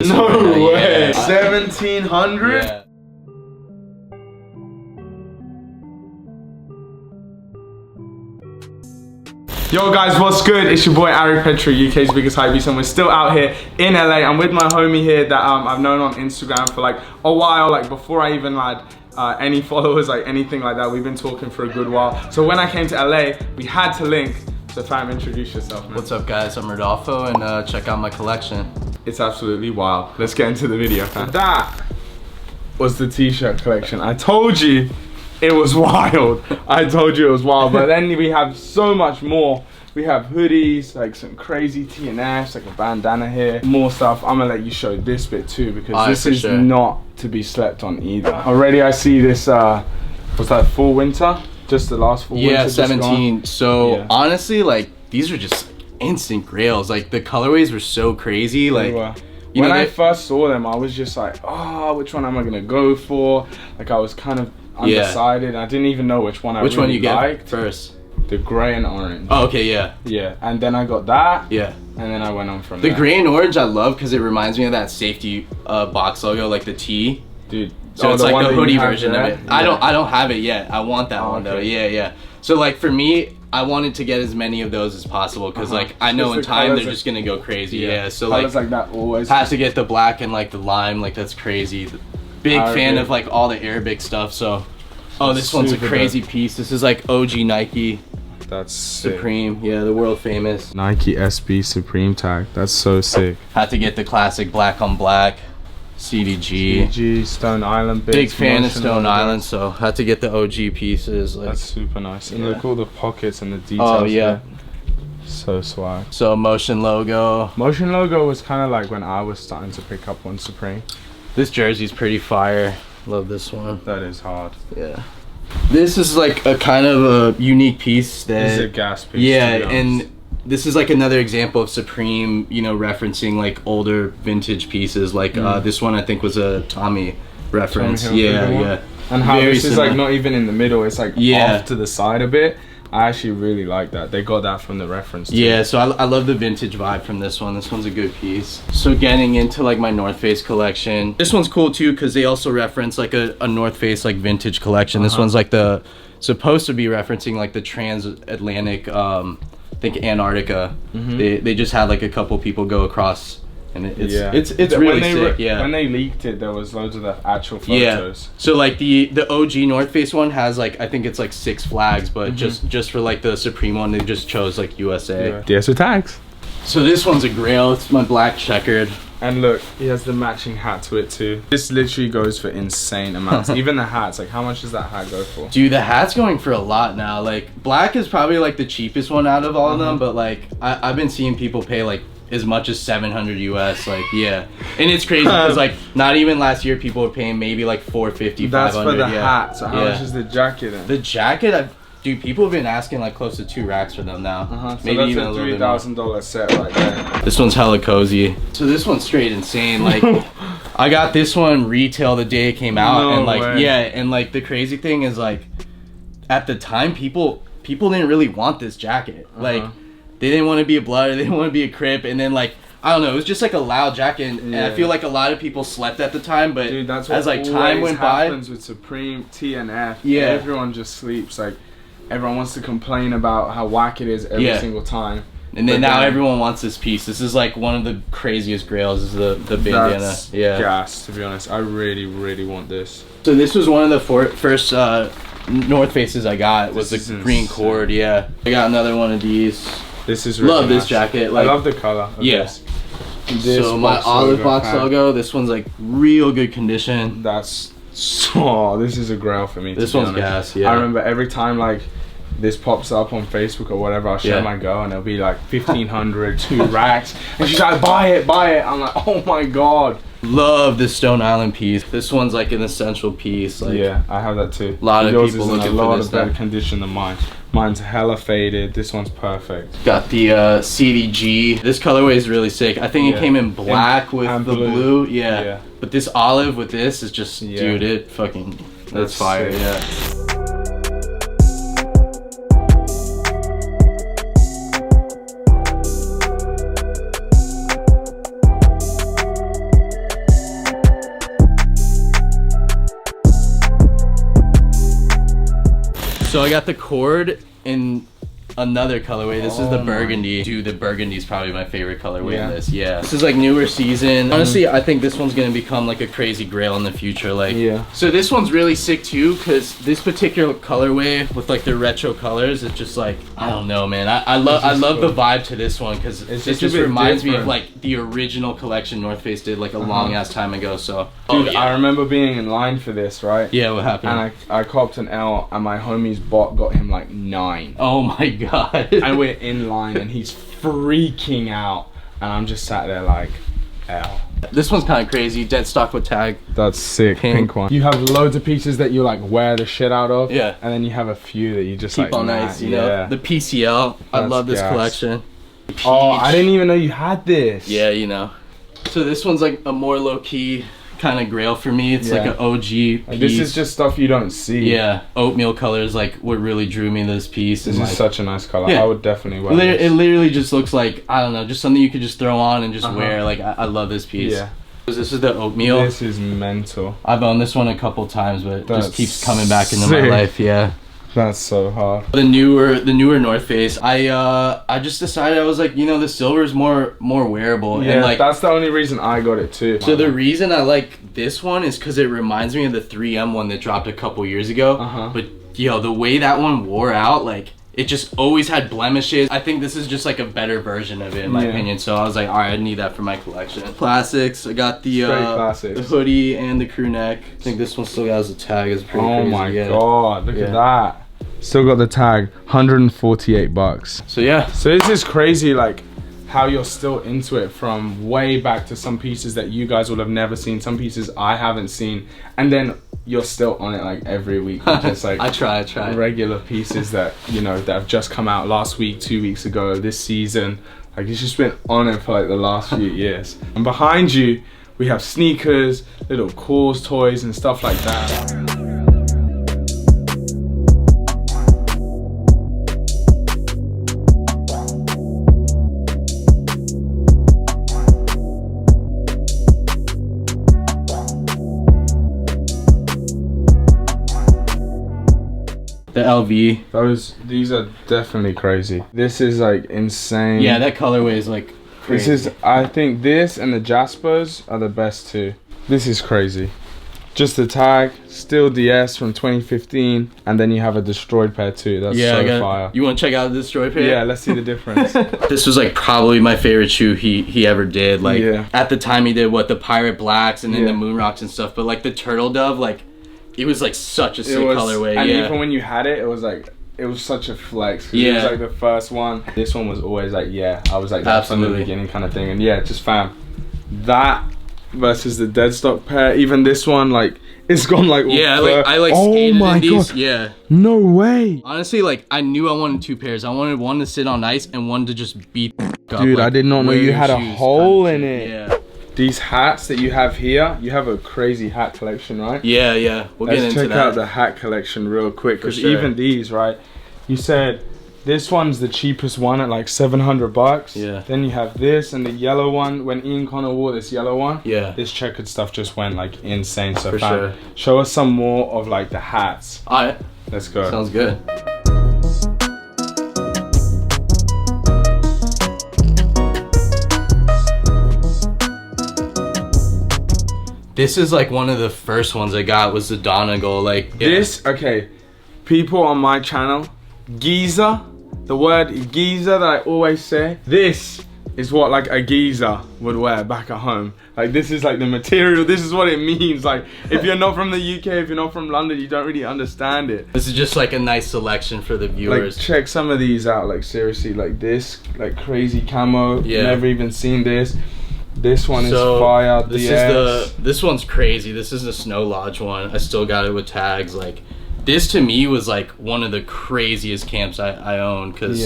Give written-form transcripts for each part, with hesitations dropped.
this No one. way. Yeah. 1700? Yeah. Yo guys, what's good? It's your boy Ari Petri, UK's biggest hypebeast, and we're still out here in LA. I'm with my homie here that I've known on Instagram for like a while, like before I even had any followers, like anything like that. We've been talking for a good while. So when I came to LA, we had to link. So fam, introduce yourself, man. What's up guys, I'm Rodolfo and check out my collection. It's absolutely wild. Let's get into the video, fam. That was the t-shirt collection. I told you it was wild. I told you it was wild, but then we have so much more. We have hoodies, like some crazy T&Fs, like a bandana here. More stuff. I'm gonna let you show this bit too, because this is not to be slept on either. Already I see this, what's that, fall winter? Just the last fall winter. Yeah, 17. So yeah. Honestly, like these are just instant grails. Like the colorways were so crazy. Like when I first saw them, I was just like, oh, which one am I gonna go for? Like I was kind of undecided. I didn't even know which one I really one you liked. get first? The gray and orange. Oh, okay, yeah. Yeah, and then I got that. Yeah. And then I went on from there. The gray and orange I love because it reminds me of that safety box logo, like the T. Dude. So it's like the hoodie version of it. Yeah. I don't have it yet. I want that one though. Yeah. So like for me, I wanted to get as many of those as possible because like I know in time they're just gonna go crazy. Yeah. So colors like that always has to get the black and like the lime. Like that's crazy. Big fan of like all the Arabic stuff. So this one's a crazy piece. This is like OG Nike. That's sick. Supreme. Yeah, the world famous Nike SB Supreme tag. That's so sick. Had to get the classic black on black. CDG. Stone Island bits. Big fan of Stone Island, so had to get the OG pieces. Like, that's super nice. And look all the pockets and the details. Oh yeah. There. So swag. So Motion logo. Motion logo was kind of like when I was starting to pick up on Supreme. This jersey's pretty fire. Love this one. That is hard. Yeah. This is like a kind of a unique piece that. This is a gas piece. Yeah, and this is like another example of Supreme, you know, referencing like older vintage pieces. Like this one I think was a Tommy reference. Yeah. And how very this is similar. like not even in the middle, it's like off to the side a bit. I actually really like that. They got that from the reference too. Yeah, so I love the vintage vibe from this one. This one's a good piece. So getting into like my North Face collection. This one's cool too because they also reference like a North Face like vintage collection. This one's like the supposed to be referencing like the transatlantic I think Antarctica. They just had like a couple people go across, and it's really sick. When they leaked it, there was loads of the actual photos. So like the OG North Face one has like I think it's like 6 flags, but just for like the Supreme one, they just chose like USA. DS with tags. So this one's a grail. It's my black checkered. And look, he has the matching hat to it too. This literally goes for insane amounts. Even the hats, like how much does that hat go for? Dude, the hat's going for a lot now. Like black is probably like the cheapest one out of all of them, but like I've been seeing people pay like as much as 700 US. Like and it's crazy because like not even last year people were paying maybe like 450. That's 500. for the hat. So how much is the jacket then? The jacket, dude, people have been asking like close to 2 racks for them now. So maybe that's even a a little bit more. $3,000 set right there. This one's hella cozy. So this one's straight insane. Like I got this one retail the day it came out, and like and like the crazy thing is like at the time people didn't really want this jacket. Like they didn't want to be a blood, they didn't want to be a Crip, and then like I don't know, it was just like a loud jacket, and I feel like a lot of people slept at the time, but dude, that's what as like time went by, happens with Supreme T&F. Yeah, everyone just sleeps. Like everyone wants to complain about how whack it is every single time. And then now everyone wants this piece. This is like one of the craziest grails, is the bandana. That's gas, to be honest. I really want this. So this was one of the first North Faces I got. Was the green cord. Yeah, I got another one of these. This is really love this jacket. Like, I love the color. Yes. So my olive box logo. This one's like real good condition. That's this is a grail for me. This one's gas. Yeah. I remember every time like this pops up on Facebook or whatever, I'll show my girl and it'll be like 1,500, 2 racks, and she's like, buy it. I'm like, oh my god. Love this Stone Island piece. This one's like an essential piece. Like, yeah, I have that too. A lot of people looking for this. A lot of better condition than mine. Mine's hella faded. This one's perfect. Got the CDG. This colorway is really sick. I think it came in black with the blue. Yeah. But this olive with this is just, dude, it fucking, that's fire. Sick. Yeah. So I got the cord in another colorway. This is the burgundy. Dude, the burgundy is probably my favorite colorway in this. Yeah. This is like newer season. Honestly, I think this one's gonna become like a crazy grail in the future. Like, so this one's really sick too, because this particular colorway with like the retro colors, it's just like, I don't know, man. I love the vibe to this one, because it just reminds me of like the original collection North Face did like a long ass time ago. So, dude, I remember being in line for this, right? Yeah, what happened? And I copped an L, and my homie's bot got him like 9. Oh my god. And we're in line and he's freaking out, and I'm just sat there like, L. This one's kind of crazy. Dead stock with tag. That's sick. Pink one. You have loads of pieces that you like wear the shit out of. Yeah. And then you have a few that you just keep like on ice, you know? The PCL. I love this collection. Peach. Oh, I didn't even know you had this. Yeah, you know. So this one's like a more low-key kind of grail for me. It's like an OG piece. Like, this is just stuff you don't see. Yeah, oatmeal color is like what really drew me to this piece. This is such a nice color. I would definitely wear this. It literally just looks like, I don't know, just something you could just throw on and just wear. Like, I love this piece. Yeah. This is the oatmeal. This is mental. I've owned this one a couple times, but it just keeps coming back into my life. Yeah. That's so hard. The newer North Face. I just decided, I was like, you know, the silver is more wearable. Yeah, and like, that's the only reason I got it too. So the reason I like this one is because it reminds me of the 3M one that dropped a couple years ago. But yo, the way that one wore out, like, it just always had blemishes. I think this is just like a better version of it, in my opinion. So I was like, all right, I need that for my collection. Classics. I got the hoodie and the crew neck. I think this one still has a tag. It's pretty crazy. Oh my god, look at that. Still got the tag, 148 bucks. So yeah. So this is crazy, like how you're still into it from way back to some pieces that you guys will have never seen, some pieces I haven't seen, and then you're still on it like every week. Just like I try. Regular pieces that, you know, that have just come out last week, 2 weeks ago, this season. Like, it's just been on it for like the last few years. And behind you, we have sneakers, little Cause toys and stuff like that. The LV. These are definitely crazy. This is like insane. Yeah, that colorway is like crazy. This is, I think this and the Jaspers are the best too. This is crazy. Just the tag, still DS from 2015, and then you have a destroyed pair too. That's so fire. You want to check out the destroyed pair? Yeah, let's see the difference. This was like probably my favorite shoe he ever did. Like at the time he did the Pirate Blacks and then the Moon Rocks and stuff, but like the Turtle Dove, like it was like such a sick colorway. And even when you had it, it was like, it was such a flex. It was like the first one. This one was always like, I was like that from the beginning kind of thing. And just fam, that versus the dead stock pair, even this one, like, it's gone like I like skated in these. Yeah, no way. Honestly, like, I knew I wanted 2 pairs. I wanted one to sit on ice and one to just beat up. Dude, like, I did not know you had a hole in it. Yeah. These hats that you have here, you have a crazy hat collection, right? Yeah. We'll get into that. Let's check out the hat collection real quick, because even these, right? You said this one's the cheapest one at like 700 bucks. Yeah. Then you have this and the yellow one. When Ian Connor wore this yellow one, this checkered stuff just went like insane. So show us some more of like the hats. All right. Let's go. Sounds good. This is like one of the first ones I got, was the Donegal. Like this, okay. People on my channel, geezer, the word geezer that I always say, this is what like a geezer would wear back at home. Like, this is like the material, this is what it means. Like, if you're not from the UK, if you're not from London, you don't really understand it. This is just like a nice selection for the viewers. Like, check some of these out, like seriously, like this, like crazy camo, never even seen this. This one is fire. This one's crazy. This is the Snow Lodge one. I still got it with tags. Like, this to me was like one of the craziest camps I owned, because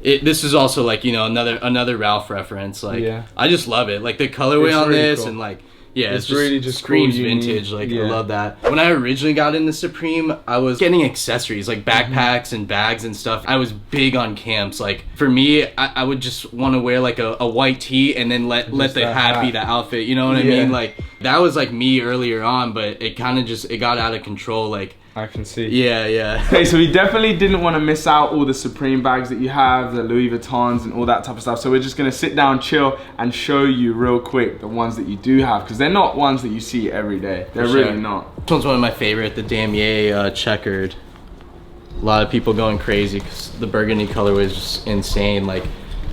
this is also like, you know, another Ralph reference. Like, I just love it. Like the colorway on really this cool. And like, it's just really just screams cool, vintage. Like, I love that. When I originally got into Supreme, I was getting accessories like backpacks and bags and stuff. I was big on camps. Like, for me, I would just want to wear like a white tee and then let the hat be the outfit. You know what I mean? Like, that was like me earlier on, but it kind of just, it got out of control. Like, I can see. Yeah, yeah. Okay, so we definitely didn't want to miss out all the Supreme bags that you have, the Louis Vuittons and all that type of stuff. So we're just gonna sit down, chill, and show you real quick the ones that you do have, because they're not ones that you see every day. They're really not. This one's one of my favorite, the Damier checkered. A lot of people going crazy because the burgundy colorway is just insane. Like,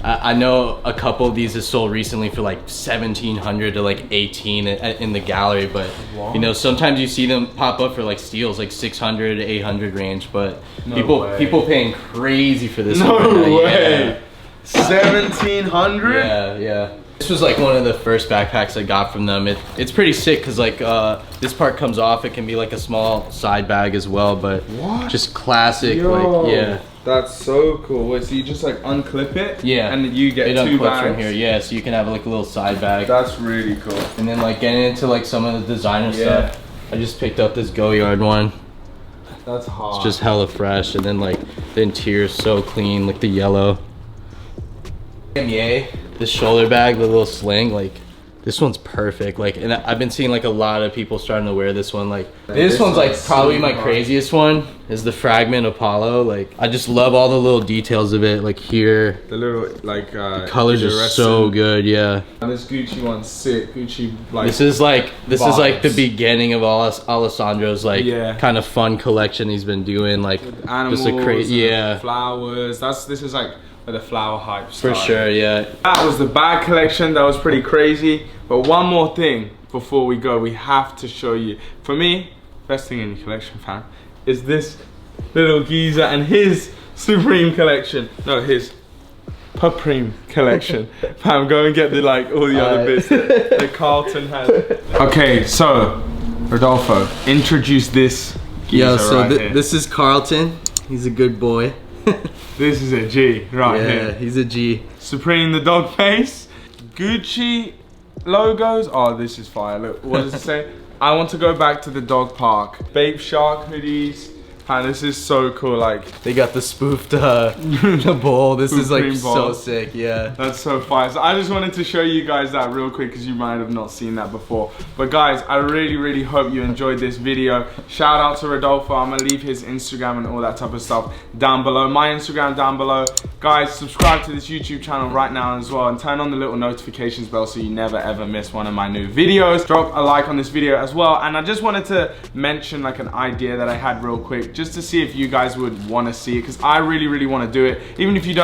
I know a couple of these is sold recently for like 1,700 to like 18 in the gallery, but you know, sometimes you see them pop up for like steals, like 600 to 800 range, but people paying crazy for this. No one. way. 1,700? Yeah. This was like one of the first backpacks I got from them. It's pretty sick because like this part comes off. It can be like a small side bag as well, but just classic. Yo, like, yeah. That's so cool. Wait, so you just like unclip it? Yeah. And you get it 2 bags? from here. Yeah, so you can have like a little side bag. That's really cool. And then like getting into like some of the designer stuff, I just picked up this Goyard one. That's hot. It's just hella fresh, and then like the interior is so clean, like the yellow. This shoulder bag, the little sling, like this one's perfect. Like, and I've been seeing like a lot of people starting to wear this one. Like this one's like probably my craziest one is the Fragment Apollo. Like I just love all the little details of it. Like here, the little like the colors are so good. Yeah. And this Gucci one's sick. Gucci like this is like the beginning of Alessandro's like kind of fun collection he's been doing. Like animals, just a crazy flowers. This is like the flower hype started. For sure, yeah. That was the bag collection. That was pretty crazy. But one more thing before we go, we have to show you. For me, best thing in your collection, fam, is this little geezer and his Supreme collection. No, his Supreme collection. Fam, go and get the like all the other bits that Carlton has. Okay, so Rodolfo, introduce this geezer here. This is Carlton. He's a good boy. This is a G right here. Yeah, he's a G. Supreme the dog face. Gucci logos. Oh, this is fire. Look, what does it say? I want to go back to the dog park. Babe Shark hoodies. Man, this is so cool. Like they got the spoofed the bowl. This is like so sick. Yeah, that's so fire. So I just wanted to show you guys that real quick because you might have not seen that before. But guys, I really hope you enjoyed this video. Shout out to Rodolfo. I'm gonna leave his Instagram and all that type of stuff down below. My Instagram down below. Guys, subscribe to this YouTube channel right now as well, and turn on the little notifications bell so you never ever miss one of my new videos. Drop a like on this video as well. And I just wanted to mention like an idea that I had real quick, just to see if you guys would want to see it, because I really want to do it. Even if you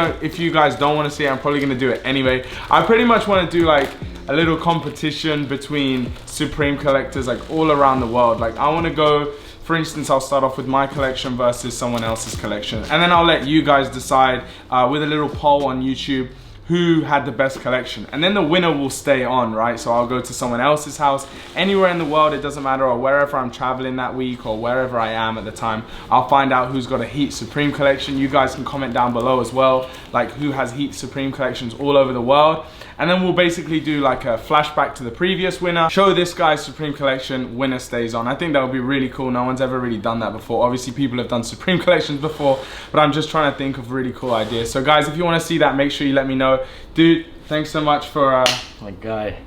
guys don't want to see it, I'm probably gonna do it anyway. I pretty much want to do like a little competition between Supreme collectors like all around the world. Like I want to go, for instance, I'll start off with my collection versus someone else's collection, and then I'll let you guys decide with a little poll on YouTube who had the best collection, and then the winner will stay on, right? So I'll go to someone else's house anywhere in the world, it doesn't matter, or wherever I'm traveling that week or wherever I am at the time, I'll find out who's got a Heat Supreme collection. You guys can comment down below as well, like who has Heat Supreme collections all over the world, and then we'll basically do like a flashback to the previous winner, show this guy's Supreme collection, winner stays on. I think that would be really cool. No one's ever really done that before. Obviously people have done Supreme collections before, but I'm just trying to think of really cool ideas. So guys, if you want to see that, make sure you let me know. Dude, thanks so much for my guy.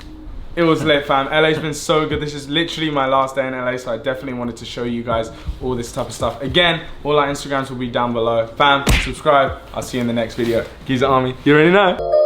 It was lit, fam. LA's been so good. This is literally my last day in LA, so I definitely wanted to show you guys all this type of stuff. Again, all our Instagrams will be down below. Fam, subscribe. I'll see you in the next video. Geezer Army, you already know.